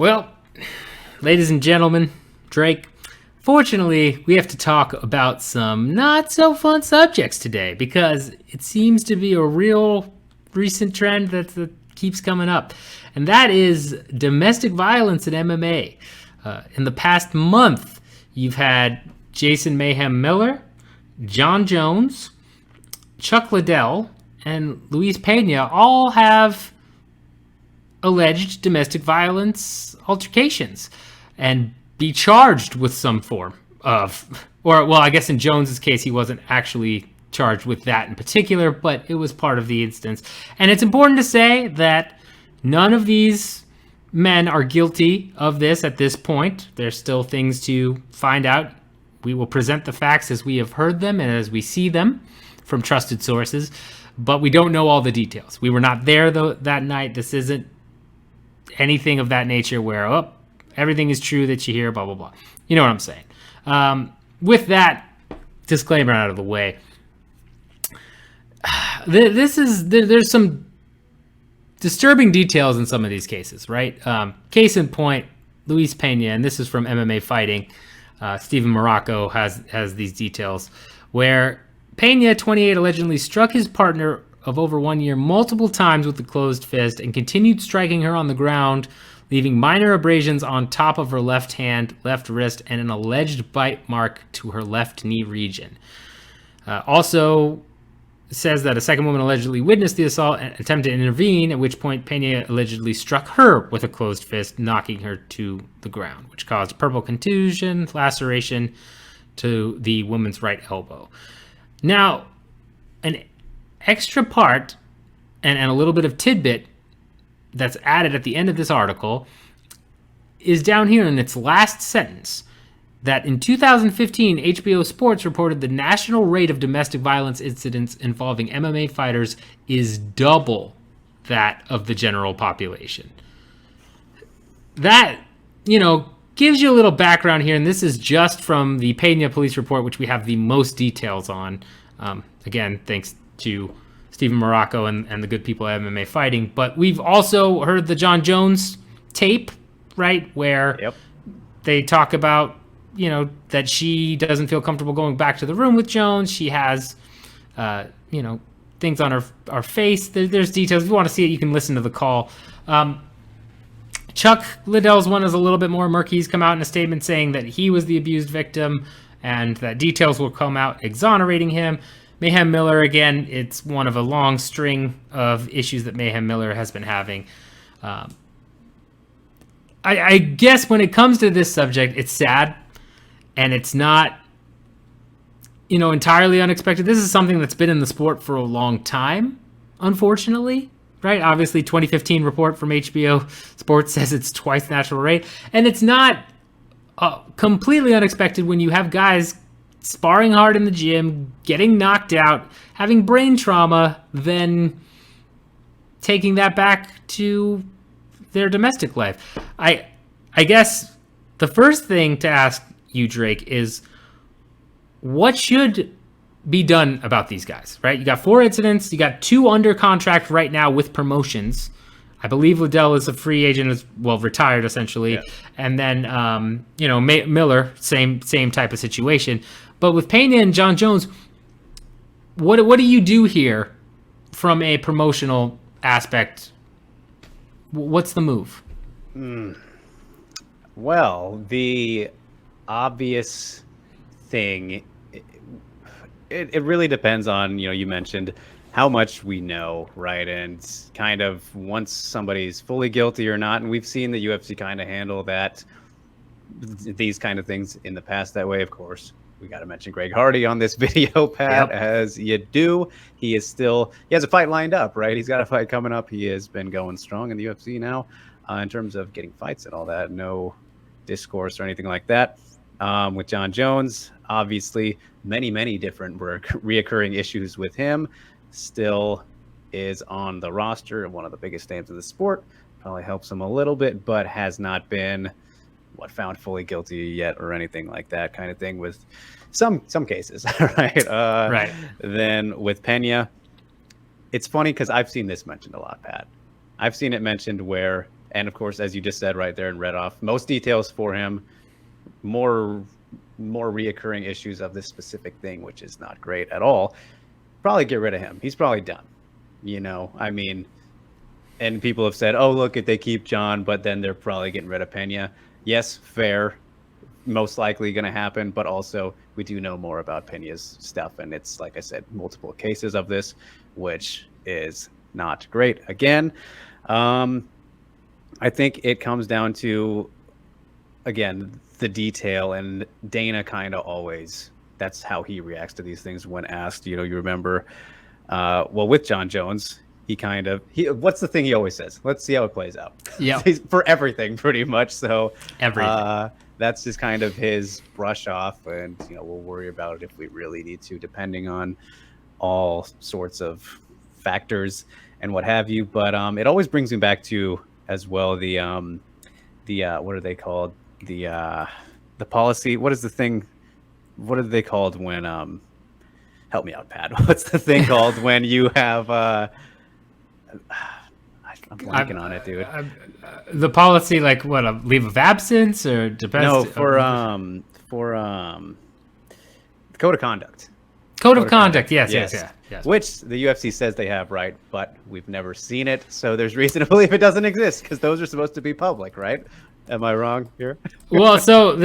Well, ladies and gentlemen, Drake, fortunately, we have to talk about some not so fun subjects today because it seems to be a real recent trend that keeps coming up. And that is domestic violence in MMA. In the past month, you've had Jason Mayhem Miller, Jon Jones, Chuck Liddell, and Luis Pena all have alleged domestic violence altercations and be charged with some form of, or well, I guess in Jones's case, he wasn't actually charged with that in particular, but it was part of the instance. And it's important to say that none of these men are guilty of this at this point. There's still things to find out. We will present the facts as we have heard them and as we see them from trusted sources, but we don't know all the details. We were not there that night. This isn't anything of that nature where, everything is true that you hear, blah, blah, blah. You know what I'm saying? With that disclaimer out of the way, there's some disturbing details in some of these cases, right? Case in point, Luis Pena, and this is from MMA Fighting. Stephen Morocco has these details where Pena, 28, allegedly struck his partner of over 1 year multiple times with a closed fist and continued striking her on the ground, leaving minor abrasions on top of her left hand, left wrist, and an alleged bite mark to her left knee region. Also says that a second woman allegedly witnessed the assault and attempted to intervene, at which point Pena allegedly struck her with a closed fist, knocking her to the ground, which caused purple contusion, laceration to the woman's right elbow. Now, an extra part and a little bit of tidbit that's added at the end of this article is down here in its last sentence, that in 2015, HBO Sports reported the national rate of domestic violence incidents involving MMA fighters is double that of the general population. That, gives you a little background here, and this is just from the Pena police report, which we have the most details on. Again, thanks to Stephen Morocco and the good people at MMA Fighting. But we've also heard the Jon Jones tape, right, where they talk about, that she doesn't feel comfortable going back to the room with Jones. She has, things on her face. There's details. If you want to see it, you can listen to the call. Chuck Liddell's one is a little bit more murky. He's come out in a statement saying that he was the abused victim and that details will come out exonerating him. Mayhem Miller, again, it's one of a long string of issues that Mayhem Miller has been having. I guess when it comes to this subject, it's sad, and it's not, entirely unexpected. This is something that's been in the sport for a long time, unfortunately, right? Obviously, 2015 report from HBO Sports says it's twice the natural rate, and it's not completely unexpected when you have guys sparring hard in the gym, getting knocked out, having brain trauma, then taking that back to their domestic life. I guess the first thing to ask you, Drake, is what should be done about these guys, right? You got 4 incidents. You got 2 under contract right now with promotions. I believe Liddell is a free agent, as well, retired essentially. Yeah. And then, Miller, same type of situation. But with Pena and Jon Jones, what do you do here from a promotional aspect? What's the move? Well, the obvious thing, it really depends on, you mentioned how much we know, right? And kind of once somebody's fully guilty or not, and we've seen the UFC kind of handle these kind of things in the past that way, of course. We got to mention Greg Hardy on this video, Pat, as you do. He has a fight lined up, right? He's got a fight coming up. He has been going strong in the UFC now in terms of getting fights and all that. No discourse or anything like that. With Jon Jones, obviously, many different reoccurring issues with him. Still is on the roster and one of the biggest names in the sport. Probably helps him a little bit, but has not been found fully guilty yet or anything like that kind of thing with some cases, right? Right. Then with Pena, it's funny because I've seen this mentioned a lot, Pat. I've seen it mentioned where And of course, as you just said right there and read off, most details for him, more reoccurring issues of this specific thing, which is not great at all. Probably get rid of him. He's probably done. I mean, and people have said, oh, look, if they keep Jon, but then they're probably getting rid of Pena. Yes, fair. Most likely going to happen, but also we do know more about Pena's stuff, and it's, like I said, multiple cases of this, which is not great. Again, I think it comes down to, again, the detail, and Dana kind of always, that's how he reacts to these things when asked. You remember, with Jon Jones, what's the thing he always says? Let's see how it plays out. Yeah, for everything, pretty much. So everything. That's just kind of his brush off, and we'll worry about it if we really need to, depending on all sorts of factors and what have you. But it always brings me back to as well the what are they called? The policy. What is the thing? What are they called when help me out, Pat? What's the thing called when you have I'm blanking on it, dude. The policy, like what, a leave of absence, or depends? No, for code of conduct. Code of conduct. Yes. Which the UFC says they have, right? But we've never seen it, so there's reason to believe it doesn't exist, because those are supposed to be public, right? Am I wrong here? Well, so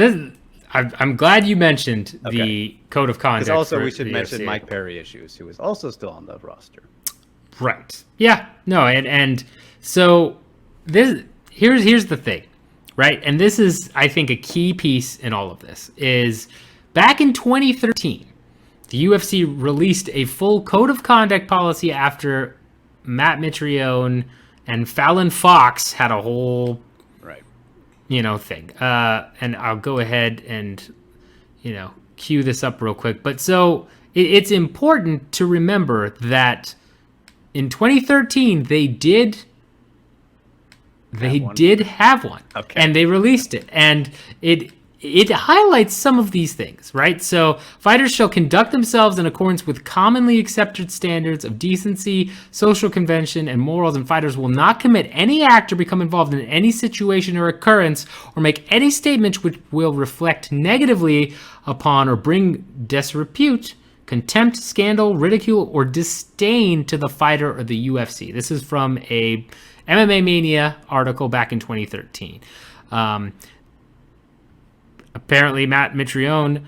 I'm glad you mentioned the code of conduct. Because also we should mention Mike Perry issues, who is also still on the roster. Right. Yeah. No. And so here's the thing, right? And this is, I think, a key piece in all of this is back in 2013, the UFC released a full code of conduct policy after Matt Mitrione and Fallon Fox had a whole, thing. And I'll go ahead and, cue this up real quick. But so it's important to remember that in 2013, they did have one, and they released it, and it highlights some of these things, right? So fighters shall conduct themselves in accordance with commonly accepted standards of decency, social convention, and morals, and fighters will not commit any act or become involved in any situation or occurrence or make any statements which will reflect negatively upon or bring disrepute, contempt, scandal, ridicule, or disdain to the fighter or the UFC. This is from a MMA Mania article back in 2013. Apparently, Matt Mitrione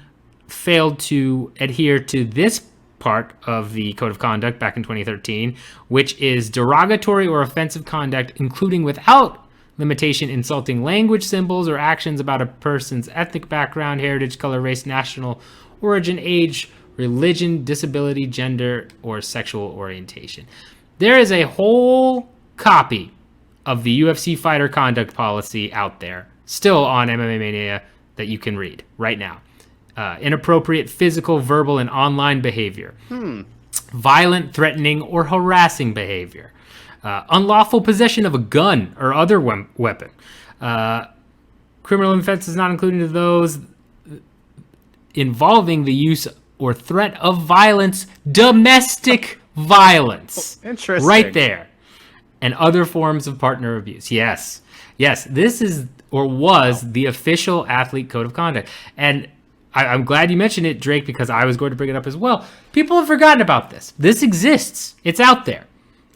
failed to adhere to this part of the code of conduct back in 2013, which is derogatory or offensive conduct, including without limitation insulting language, symbols, or actions about a person's ethnic background, heritage, color, race, national origin, age, religion, disability, gender, or sexual orientation. There is a whole copy of the UFC fighter conduct policy out there, still on MMA Mania, that you can read right now. Inappropriate physical, verbal, and online behavior. Violent, threatening, or harassing behavior. Unlawful possession of a gun or other weapon. Criminal offenses not included those involving the use or threat of violence, domestic violence. Interesting. Right there. And other forms of partner abuse. Yes, this is or was the official athlete code of conduct. And I'm glad you mentioned it, Drake, because I was going to bring it up as well. People have forgotten about this. This exists. It's out there.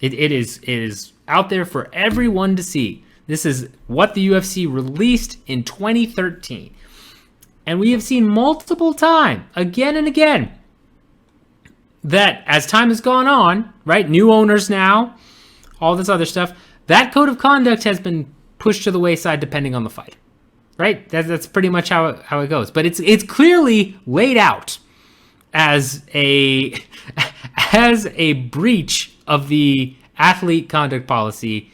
It is out there for everyone to see. This is what the UFC released in 2013. And we have seen multiple times, again and again, that as time has gone on, right, new owners now, all this other stuff, that code of conduct has been pushed to the wayside depending on the fight, right? That's pretty much how it goes. But it's clearly laid out as a breach of the athlete conduct policy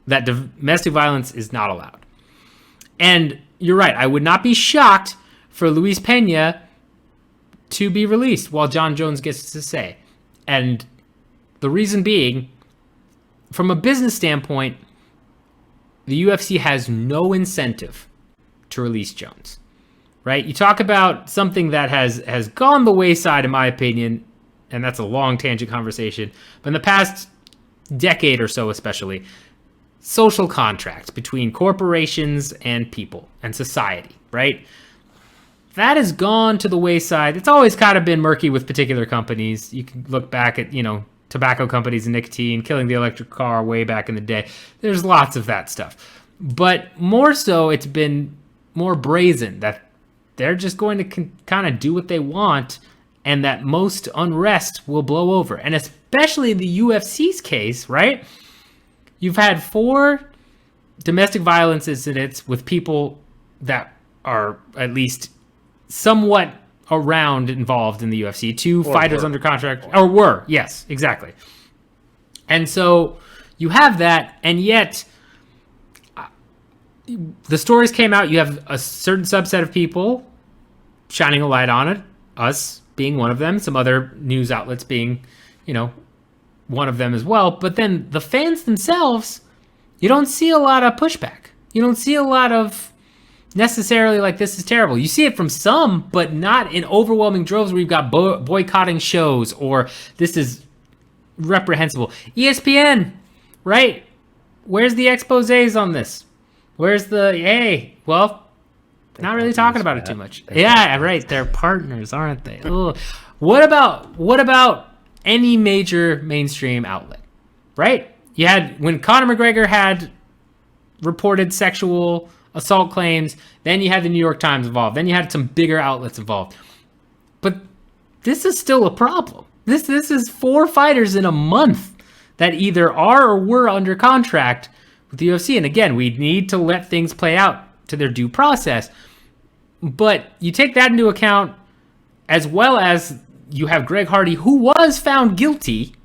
that domestic violence is not allowed. And you're right. I would not be shocked for Luis Pena to be released while Jon Jones gets to say. And the reason being, from a business standpoint, the UFC has no incentive to release Jones, right? You talk about something that has gone the wayside, in my opinion, and that's a long tangent conversation, but in the past decade or so especially, social contract between corporations and people and society, right? That has gone to the wayside. It's always kind of been murky with particular companies. You can look back at, tobacco companies and nicotine, killing the electric car way back in the day. There's lots of that stuff. But more so, it's been more brazen that they're just going to kind of do what they want, and that most unrest will blow over. And especially in the UFC's case, right? You've had 4 domestic violence incidents with people that are at least somewhat around involved in the UFC. 2 fighters under contract, or were, yes, exactly. And so you have that, and yet the stories came out. You have a certain subset of people shining a light on it, us being one of them, some other news outlets being, one of them as well. But then the fans themselves, you don't see a lot of pushback. You don't see a lot of necessarily like, this is terrible. You see it from some, but not in overwhelming droves where you've got boycotting shows or this is reprehensible. ESPN, right? Where's the exposés on this? Where's the, hey, well, not really talking about it too much. Yeah, right. They're partners, aren't they? Ugh. What about any major mainstream outlet, right? You had, when Conor McGregor had reported sexual assault claims, then you had the New York Times involved, then you had some bigger outlets involved. But this is still a problem. This is 4 fighters in a month that either are or were under contract with the UFC. And again, we need to let things play out to their due process. But you take that into account, as well as you have Greg Hardy, who was found guilty,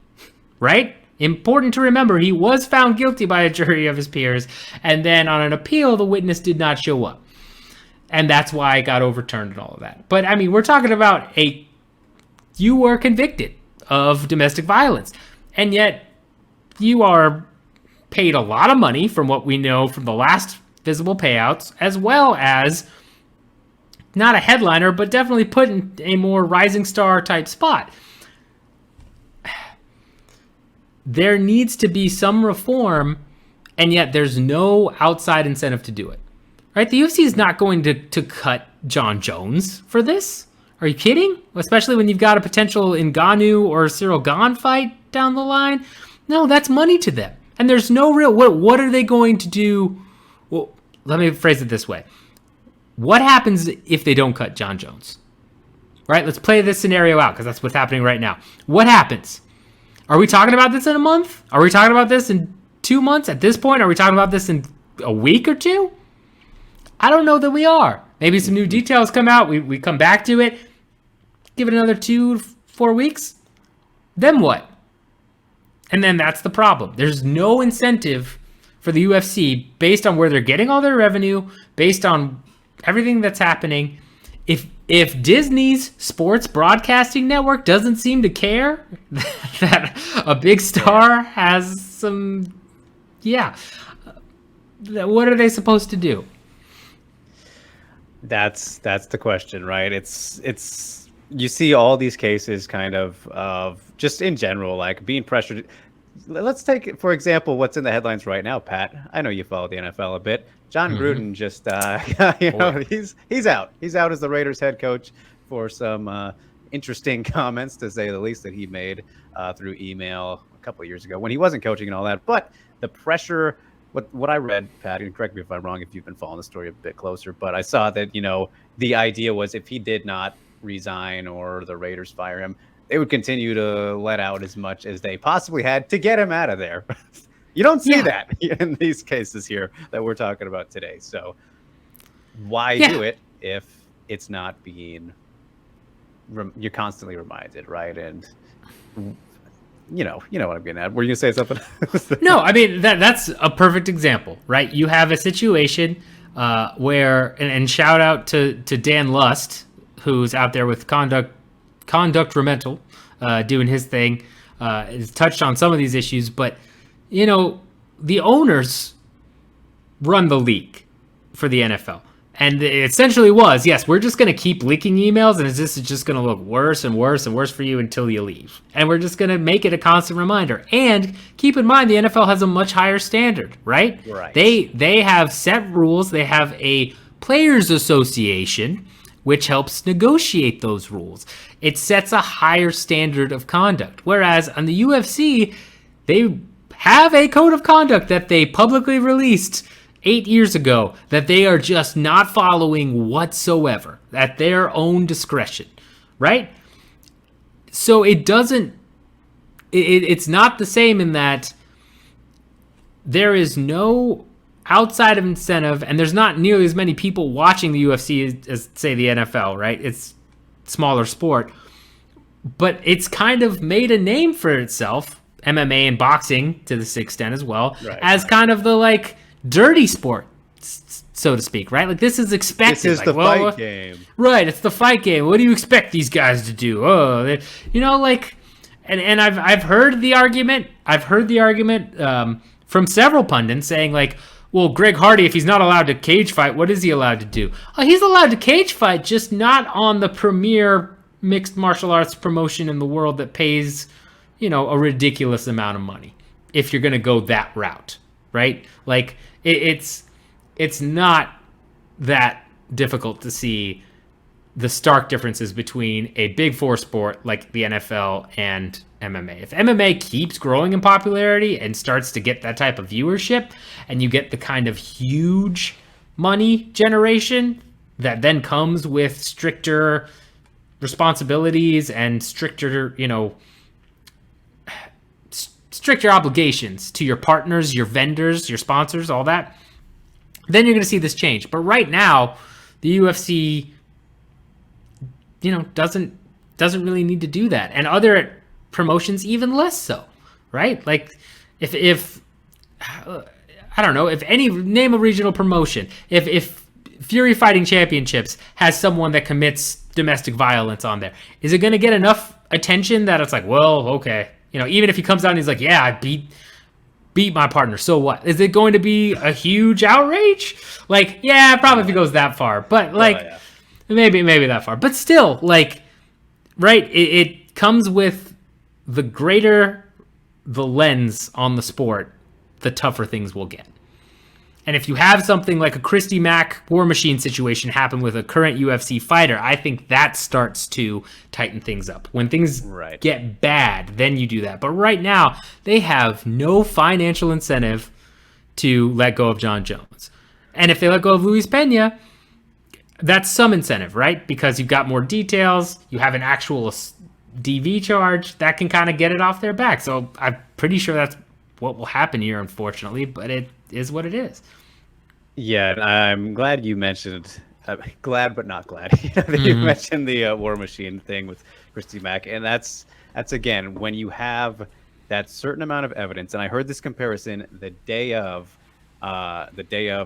right? Important to remember, he was found guilty by a jury of his peers, and then on an appeal, the witness did not show up. And that's why it got overturned and all of that. But, I mean, we're talking about you were convicted of domestic violence, and yet you are paid a lot of money from what we know from the last visible payouts, as well as not a headliner, but definitely put in a more rising star type spot. There needs to be some reform, and yet there's no outside incentive to do it. Right? The UFC is not going to cut Jon Jones for this. Are you kidding? Especially when you've got a potential Ngannou or Cyril Gane fight down the line. No, that's money to them. And there's no real, what are they going to do? Well, let me phrase it this way. What happens if they don't cut Jon Jones? Right? Let's play this scenario out, because that's what's happening right now. What happens? Are we talking about this in a month? Are we talking about this in 2 months? At this point, are we talking about this in a week or 2? I don't know that we are. Maybe some new details come out. We come back to it. Give it another 2-4 weeks. Then what? And then that's the problem. There's no incentive for the UFC based on where they're getting all their revenue, based on everything that's happening. If Disney's sports broadcasting network doesn't seem to care that a big star has some, what are they supposed to do? That's the question, right? It's you see all these cases kind of just in general, like being pressured. Let's take, for example, what's in the headlines right now, Pat. I know you follow the NFL a bit. Jon Gruden just, he's out. He's out as the Raiders head coach for some interesting comments, to say the least, that he made through email a couple of years ago when he wasn't coaching and all that. But the pressure, what I read, Pat, and correct me if I'm wrong if you've been following the story a bit closer, but I saw that, the idea was if he did not resign or the Raiders fire him, they would continue to let out as much as they possibly had to get him out of there. You don't see that in these cases here that we're talking about today. So why do it if it's not being, you're constantly reminded, right? And you know what I'm getting at. Were you going to say something? No, I mean, that's a perfect example, right? You have a situation where, and shout out to Dan Lust, who's out there with Conduct Remental, doing his thing, has touched on some of these issues, but the owners run the league for the NFL. And it essentially was, yes, we're just going to keep leaking emails, and this is just going to look worse and worse and worse for you until you leave. And we're just going to make it a constant reminder. And keep in mind, the NFL has a much higher standard, right? Right. They have set rules. They have a players association, which helps negotiate those rules. It sets a higher standard of conduct. Whereas on the UFC, they have a code of conduct that they publicly released 8 years ago that they are just not following whatsoever at their own discretion, right? So it's not the same in that there is no outside of incentive, and there's not nearly as many people watching the UFC as say the NFL, right? It's smaller sport, but it's kind of made a name for itself, MMA and boxing to this extent as well, as kind of the like dirty sport, so to speak, right? Like this is expected. This is like, the fight game, right? It's the fight game. What do you expect these guys to do? Oh, like, and I've heard the argument. From several pundits saying like, well, Greg Hardy, if he's not allowed to cage fight, what is he allowed to do? Oh, he's allowed to cage fight, just not on the premier mixed martial arts promotion in the world that pays, a ridiculous amount of money. If you're gonna go that route, right? Like it's not that difficult to see the stark differences between a big four sport like the NFL and MMA. If MMA keeps growing in popularity and starts to get that type of viewership, and you get the kind of huge money generation that then comes with stricter responsibilities and stricter obligations to your partners, your vendors, your sponsors, all that, then you're going to see this change. But right now, the UFC, doesn't really need to do that. And other promotions even less so, right? Like if I don't know, if any, name a regional promotion, if Fury Fighting Championships has someone that commits domestic violence on there, is it going to get enough attention that it's like, well, okay, even if he comes out and he's like, yeah, I beat my partner, so what? Is it going to be a huge outrage? Like, yeah, probably if it goes that far, but like, maybe that far, but still, like, right? It comes with the greater the lens on the sport, the tougher things will get. And if you have something like a Christy Mack War Machine situation happen with a current UFC fighter, I think that starts to tighten things up. When things get bad, then you do that. But right now, they have no financial incentive to let go of Jon Jones. And if they let go of Luis Pena, that's some incentive, right? Because you've got more details, you have an actual DV charge that can kind of get it off their back. So I'm pretty sure that's what will happen here, unfortunately, but it is what it is. Yeah, and I'm glad you mentioned, glad but not glad, that you mentioned the War Machine thing with Christy Mack. And that's again, when you have that certain amount of evidence, and I heard this comparison the day of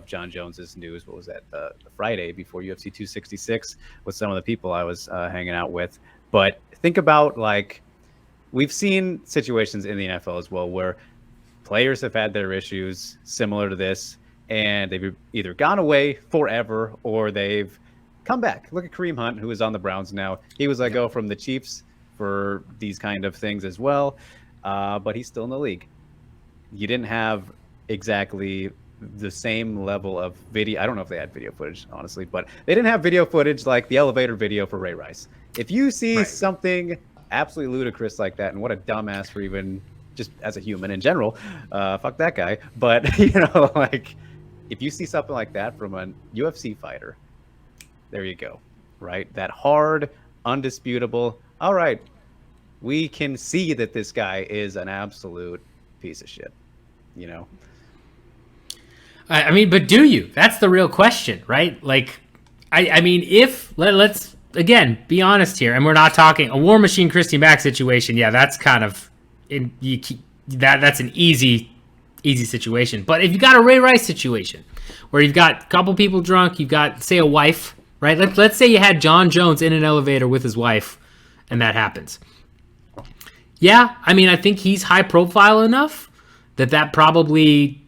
Jon Jones's news. What was that? The Friday before UFC 266 with some of the people I was hanging out with. But think about, like, we've seen situations in the NFL as well where players have had their issues similar to this, and they've either gone away forever or they've come back. Look at Kareem Hunt, who is on the Browns now. He was let go from the Chiefs for these kind of things as well, but he's still in the league. You didn't have exactly the same level of video. I don't know if they had video footage, honestly, but they didn't have video footage like the elevator video for Ray Rice. If you see something absolutely ludicrous like that, and what a dumbass for even just as a human in general, fuck that guy. But, like, if you see something like that from a UFC fighter, there you go, right? That hard, undisputable, all right, we can see that this guy is an absolute piece of shit, I mean, but do you? That's the real question, right? Like, I mean, if let's again be honest here, and we're not talking a War Machine Christy Mack situation. Yeah, that's kind of that's an easy situation. But if you got a Ray Rice situation where you've got a couple people drunk, you've got, say, a wife, right? Let's say you had Jon Jones in an elevator with his wife, and that happens. Yeah, I mean, I think he's high profile enough that probably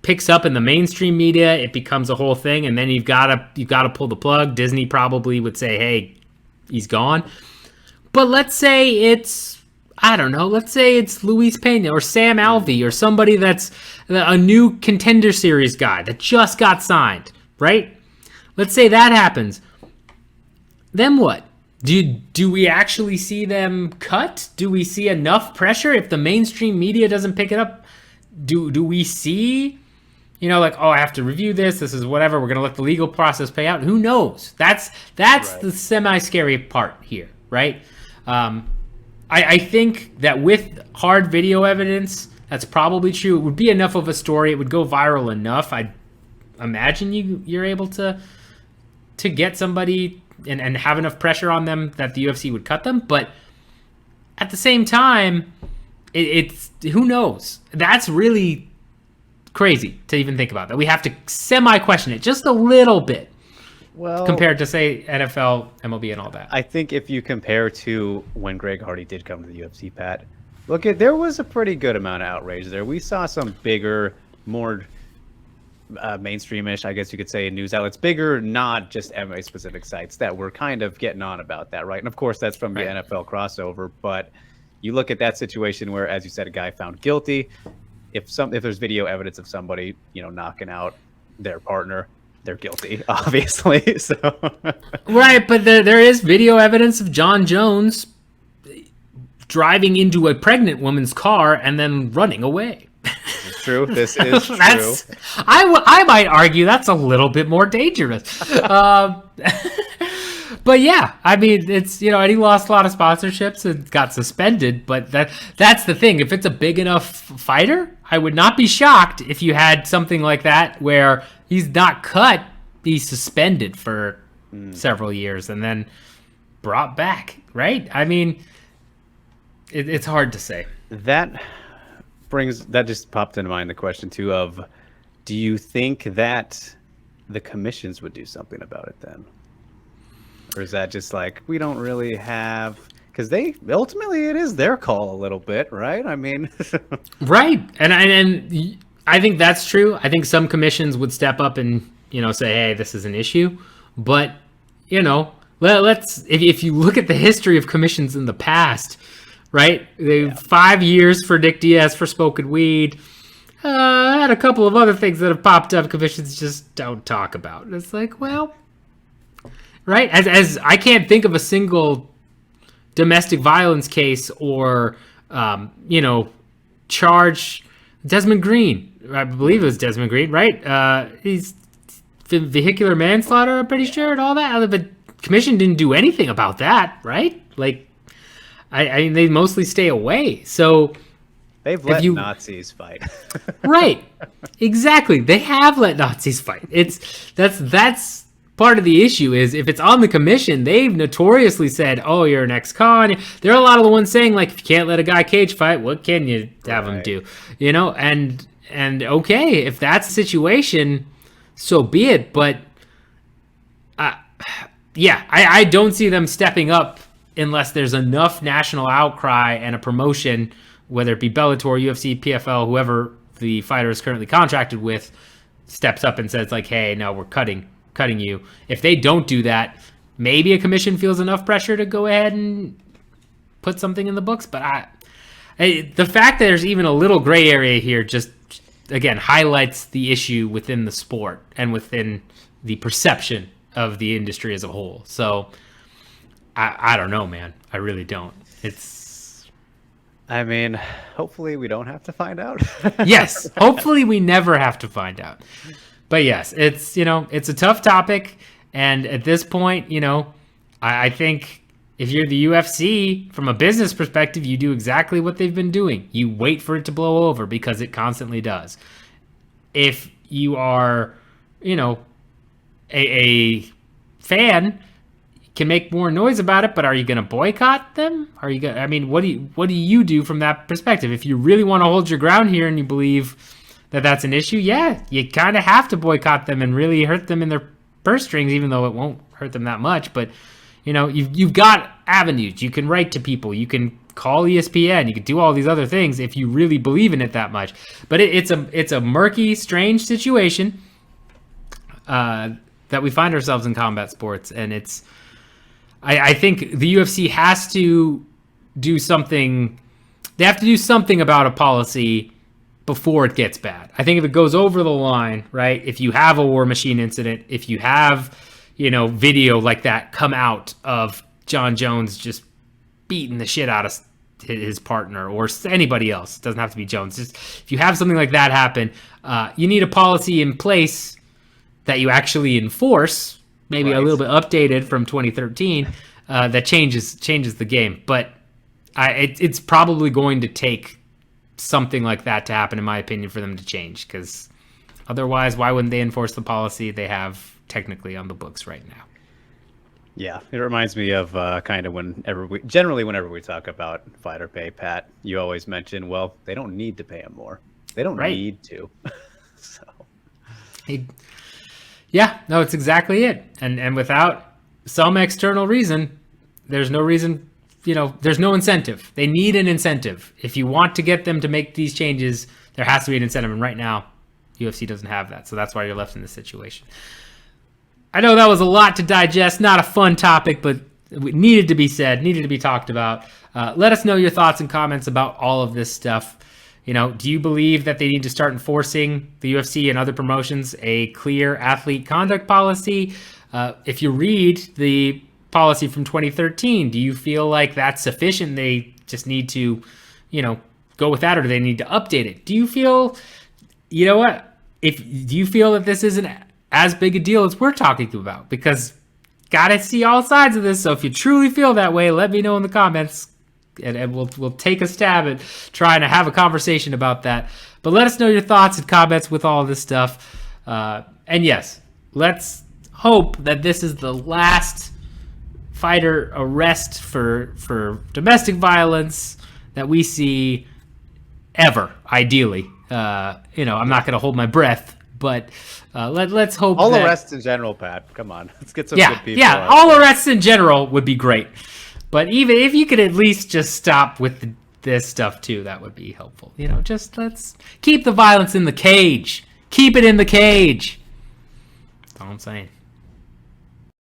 picks up in the mainstream media, it becomes a whole thing, and then you've got to pull the plug. Disney probably would say, "Hey, he's gone." But let's say it's, I don't know, let's say it's Luis Pena or Sam Alvey or somebody that's a new Contender Series guy that just got signed, right? Let's say that happens. Then what? Do we actually see them cut? Do we see enough pressure if the mainstream media doesn't pick it up? Do we see, like, oh, I have to review this. This is whatever. We're going to let the legal process play out. Who knows? That's right. The semi-scary part here, right? I think that with hard video evidence, that's probably true. It would be enough of a story. It would go viral enough. I imagine you're able to get somebody and have enough pressure on them that the UFC would cut them. But at the same time, it's who knows? That's really crazy to even think about, that we have to semi-question it just a little bit. Well, compared to, say, NFL, MLB, and all that. I think if you compare to when Greg Hardy did come to the UFC, Pat, there was a pretty good amount of outrage there. We saw some bigger, more mainstreamish, I guess you could say, news outlets, bigger, not just MMA-specific sites that were kind of getting on about that, right? And, of course, that's from the NFL crossover. But you look at that situation where, as you said, a guy found guilty. If there's video evidence of somebody, knocking out their partner, they're guilty, obviously. So right, but there is video evidence of Jon Jones driving into a pregnant woman's car and then running away. This is true. This is true. I might argue that's a little bit more dangerous. But yeah, I mean, it's, and he lost a lot of sponsorships and got suspended. But that's the thing. If it's a big enough fighter, I would not be shocked if you had something like that where he's not cut, he's suspended for several years and then brought back, right? I mean, it's hard to say. That just popped into mind the question too of, do you think that the commissions would do something about it then? Or is that just like, we don't really have, because ultimately it is their call a little bit, right? I mean, right. And I think that's true. I think some commissions would step up and, say, hey, this is an issue. But, let's, if you look at the history of commissions in the past, right? 5 years for Nick Diaz for smoking weed. Had a couple of other things that have popped up commissions just don't talk about. And it's like, well, right? As I can't think of a single domestic violence case or, charge Desmond Green. I believe it was Desmond Green, right? He's vehicular manslaughter, I'm pretty sure, and all that. But commission didn't do anything about that, right? Like, I mean, they mostly stay away. So they've let Nazis fight. Right. Exactly. They have let Nazis fight. That's part of the issue is if it's on the commission, they've notoriously said, oh, you're an ex-con. There are a lot of the ones saying, like, if you can't let a guy cage fight, what can you have him do? And okay, if that's the situation, so be it. But I don't see them stepping up unless there's enough national outcry and a promotion, whether it be Bellator, UFC, PFL, whoever the fighter is currently contracted with, steps up and says, like, hey, no, we're cutting you. If they don't do that, maybe a commission feels enough pressure to go ahead and put something in the books. But the fact that there's even a little gray area here just, again, highlights the issue within the sport and within the perception of the industry as a whole. So I don't know, man. I really don't. I mean, hopefully we don't have to find out. Yes, hopefully we never have to find out. But yes, it's a tough topic. And at this point, I think if you're the UFC, from a business perspective, you do exactly what they've been doing. You wait for it to blow over because it constantly does. If you are, a fan, can make more noise about it, but are you going to boycott them? Are you going? I mean, what do you do from that perspective? If you really want to hold your ground here and you believe that that's an issue, yeah, you kind of have to boycott them and really hurt them in their purse strings, even though it won't hurt them that much. But you've got avenues. You can write to people. You can call ESPN. You could do all these other things if you really believe in it that much. But it's a murky, strange situation that we find ourselves in combat sports, and it's. I think the UFC has to do something. They have to do something about a policy before it gets bad. I think if it goes over the line, right? If you have a War Machine incident, if you have, video like that come out of Jon Jones just beating the shit out of his partner or anybody else, it doesn't have to be Jones. Just if you have something like that happen, you need a policy in place that you actually enforce, maybe a little bit updated from 2013, that changes the game. But it's probably going to take something like that to happen, in my opinion, for them to change, because otherwise, why wouldn't they enforce the policy they have technically on the books right now? Yeah, it reminds me of kind of whenever we talk about fighter pay, Pat, you always mention, well, they don't need to pay them more. They don't need to. So, yeah, no, it's exactly it. And without some external reason, there's no reason. There's no incentive. They need an incentive. If you want to get them to make these changes, there has to be an incentive. And right now, UFC doesn't have that. So that's why you're left in this situation. I know that was a lot to digest. Not a fun topic, but it needed to be said, needed to be talked about. Let us know your thoughts and comments about all of this stuff. Do you believe that they need to start enforcing, the UFC and other promotions, a clear athlete conduct policy? If you read the policy from 2013, do you feel like that's sufficient? They just need to, go with that, or do they need to update it? Do you feel, do you feel that this isn't as big a deal as we're talking about? Because gotta see all sides of this. So if you truly feel that way, let me know in the comments, and we'll take a stab at trying to have a conversation about that. But let us know your thoughts and comments with all this stuff. And yes, let's hope that this is the last fighter arrest for domestic violence that we see ever, ideally. I'm not going to hold my breath, but let's hope all that... arrests in general, Pat. Come on. Let's get some good people. Yeah, all arrests in general would be great. But even if you could at least just stop with this stuff too, that would be helpful. Just let's keep the violence in the cage. Keep it in the cage. That's all I'm saying.